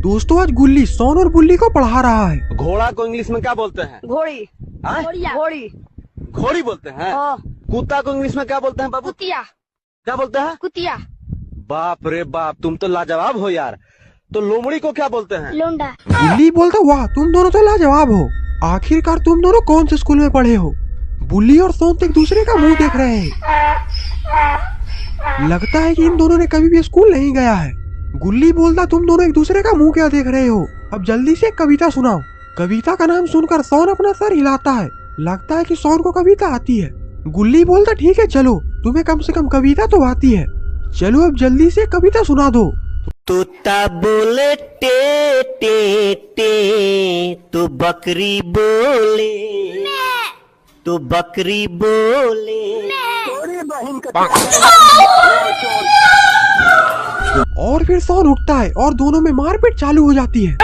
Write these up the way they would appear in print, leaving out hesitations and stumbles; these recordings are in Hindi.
दोस्तों आज गुल्ली सोन और बुल्ली को पढ़ा रहा है। घोड़ा को इंग्लिश में क्या बोलते हैं? घोड़ी। घोड़ी। घोड़ी बोलते हैं। कुत्ता को इंग्लिश में क्या बोलते हैं बाबू? कुतिया। क्या बोलते हैं? कुतिया। बाप रे बाप, तुम तो लाजवाब हो यार। तो लोमड़ी को क्या बोलते हैं? लोंडा। गुल्ली बोलता वाह तुम दोनों तो लाजवाब हो, आखिरकार तुम दोनों कौन से स्कूल में पढ़े हो? बुल्ली और सोन तो एक दूसरे का मुंह देख रहे हैं। लगता है कि इन दोनों ने कभी भी स्कूल नहीं गया है। गुल्ली बोलता तुम दोनों एक दूसरे का मुंह क्या देख रहे हो, अब जल्दी से एक कविता सुनाओ। कविता का नाम सुनकर सोन अपना सर हिलाता है, लगता है कि सोन को कविता आती है। गुल्ली बोलता ठीक है चलो, तुम्हें कम से कम कविता तो आती है, चलो अब जल्दी से कविता सुना दो। तोता बोले टे टे टे, तो बकरी बोले, तो बकरी बोले। और फिर सोन उठता है और दोनों में मारपीट चालू हो जाती है।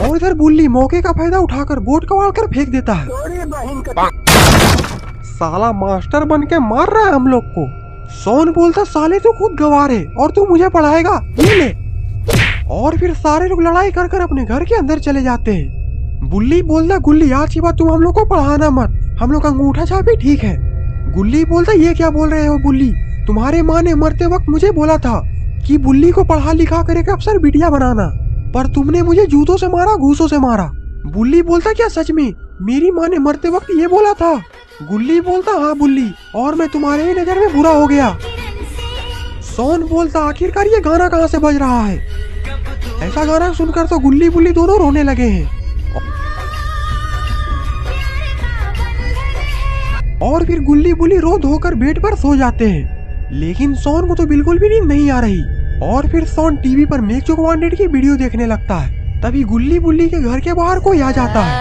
और इधर बुल्ली मौके का फायदा उठाकर बोर्ड कबाड़ कर फेंक देता है। साला मास्टर बन के मार रहा है हम लोग को। सोन बोलता साले तू खुद गवार है और तू मुझे पढ़ाएगा, ये ले। और फिर सारे लोग लड़ाई कर कर अपने घर के अंदर चले जाते हैं। बुल्ली बोलता गुल्ली आज की बात तुम हम लोग को पढ़ाना मत, हम लोग अंगूठा छापे ठीक है। गुल्ली बोलता ये क्या बोल रहे हो बुल्ली, तुम्हारे माँ ने मरते वक्त मुझे बोला था कि बुल्ली को पढ़ा लिखा कर एक अफसर बिटिया बनाना, पर तुमने मुझे जूतों से मारा, घूसों से मारा। बुल्ली बोलता क्या सच में मेरी माँ ने मरते वक्त ये बोला था? गुल्ली बोलता हाँ बुल्ली, और मैं तुम्हारे ही नजर में बुरा हो गया। सोन बोलता आखिरकार ये गाना कहाँ से बज रहा है? ऐसा गाना सुनकर तो गुल्ली बुल्ली दोनों रोने लगे हैं। और फिर गुल्ली बुल्ली रो धोकर बेड पर सो जाते हैं, लेकिन सोन को तो बिल्कुल भी नींद नहीं आ रही। और फिर सोन टीवी पर मेक जो वांटेड की वीडियो देखने लगता है। तभी गुल्ली बुल्ली के घर के बाहर कोई आ जाता है।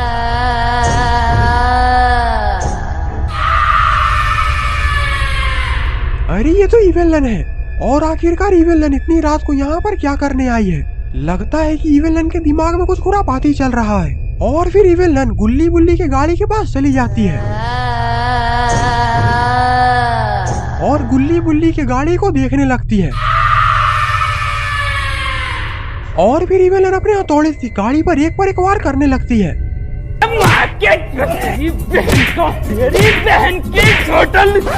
अरे ये तो इवेलन है, और आखिरकार इवेलन इतनी रात को यहाँ पर क्या करने आई है? लगता है कि इवेलन के दिमाग में कुछ खुरापाती चल रहा है। और फिर इवेलन गुल्ली बुल्ली के गाड़ी के पास चली जाती है और गुल्ली बुल्ली की गाड़ी को देखने लगती है। और फिर इवेलन अपने हथौड़े से गाड़ी पर एक वार करने लगती है।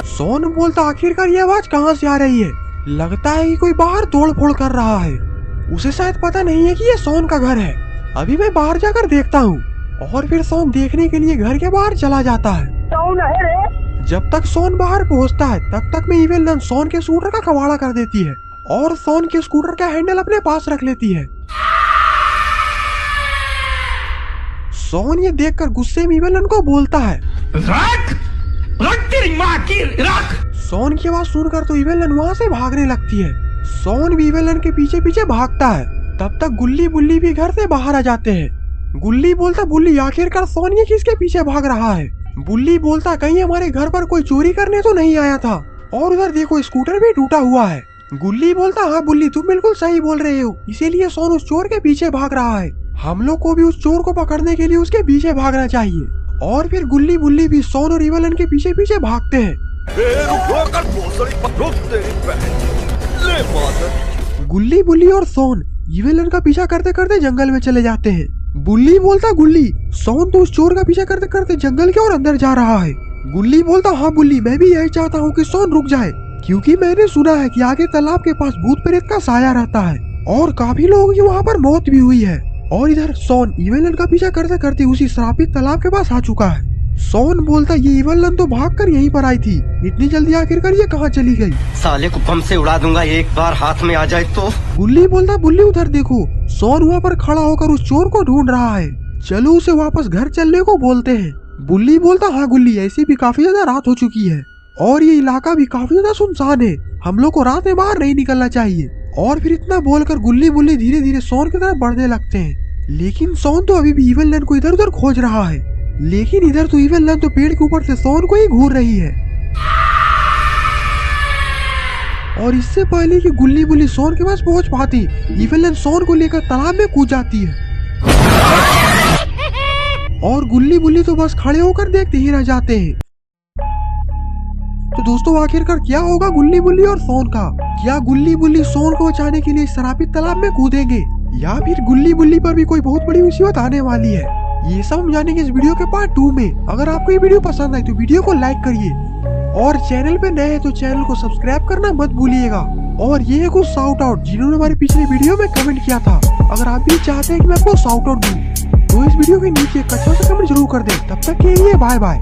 सोन बोलता आखिरकार ये आवाज कहाँ से आ रही है? लगता है कि कोई बाहर तोड़ फोड़ कर रहा है, उसे शायद पता नहीं है कि ये सोन का घर है। अभी मैं बाहर जाकर देखता हूँ। और फिर सोन देखने के लिए घर के बाहर चला जाता है। जब तक सोन बाहर पहुँचता है तब तक में इवेलन सोन के स्कूटर का कबाड़ा कर देती है और सोन के स्कूटर का हैंडल अपने पास रख लेती है। सोन ये देखकर गुस्से में इवेलन को बोलता है रख तेरी माँ की रख। सोन की आवाज सुनकर तो इवेलन वहाँ से भागने लगती है। सोन भी इवेलन के पीछे पीछे भागता है। तब तक गुल्ली बुल्ली भी घर से बाहर आ जाते हैं। गुल्ली बोलता बुल्ली आखिरकार सोन ये किसके पीछे भाग रहा है? बुल्ली बोलता कहीं हमारे घर पर कोई चोरी करने तो नहीं आया था, और उधर देखो स्कूटर भी टूटा हुआ है। गुल्ली बोलता हाँ बुल्ली तुम बिल्कुल सही बोल रहे हो, इसीलिए सोन उस चोर के पीछे भाग रहा है। हम लोग को भी उस चोर को पकड़ने के लिए उसके पीछे भागना चाहिए। और फिर गुल्ली बुल्ली भी सोन और इवेलन के पीछे पीछे भागते हैं। गुल्ली बुल्ली और सोन इवेलन का पीछा करते करते जंगल में चले जाते हैं। बुल्ली बोलता गुल्ली सोन तो उस चोर का पीछा करते करते जंगल के और अंदर जा रहा है। गुल्ली बोलता हाँ बुल्ली मैं भी यही चाहता हूँ कि सोन रुक जाए, क्योंकि मैंने सुना है कि आगे तालाब के पास भूत प्रेत का साया रहता है और काफी लोगों की वहाँ पर मौत भी हुई है। और इधर सोन इवेलन का पीछा करते करते उसी श्रापित तालाब के पास आ चुका है। सोन बोलता ये इवेलन तो भागकर यहीं पर आई थी, इतनी जल्दी आखिरकार ये कहाँ चली गई? साले को बम से उड़ा दूंगा एक बार हाथ में आ जाए तो। बुल्ली बोलता बुल्ली उधर देखो, सोन वहाँ पर खड़ा होकर उस चोर को ढूंढ रहा है, चलो उसे वापस घर चलने को बोलते हैं। बुल्ली बोलता हाँ गुल्ली ऐसी भी काफी ज्यादा रात हो चुकी है और ये इलाका भी काफी ज्यादा सुनसान है, हम लोग को रात में बाहर नहीं निकलना चाहिए। और फिर इतना बोलकर गुल्ली बुल्ली धीरे धीरे सोन की तरफ बढ़ने लगते हैं, लेकिन सोन तो अभी भी इवेलन को इधर उधर खोज रहा है। लेकिन इधर तो इवेलन तो पेड़ के ऊपर से सोन को ही घूर रही है। और इससे पहले कि गुल्ली बुल्ली सोन के पास पहुंच पाती, इवेलन सोन को लेकर तालाब में कूद जाती है। और गुल्ली बुल्ली तो बस खड़े होकर देखते ही रह जाते हैं। तो दोस्तों आखिरकार क्या होगा गुल्ली बुल्ली और सोन का? क्या गुल्ली बुल्ली सोन को बचाने के लिए शराबित तालाब में कूदेंगे या फिर गुल्ली बुल्ली पर भी कोई बहुत बड़ी मुसीबत आने वाली है? ये सब हम जानेंगे इस वीडियो के पार्ट 2 में। अगर आपको ये वीडियो पसंद आई तो वीडियो को लाइक करिए और चैनल पे नए हैं तो चैनल को सब्सक्राइब करना मत भूलिएगा। और ये है कुछ शाउट आउट जिन्होंने हमारे पिछले वीडियो में कमेंट किया था। अगर आप भी चाहते हैं कि मैं आपको शाउट आउट दूं तो इस वीडियो के नीचे एक अच्छा सा कमेंट जरूर कर दें। तब तक के लिए बाय बाय।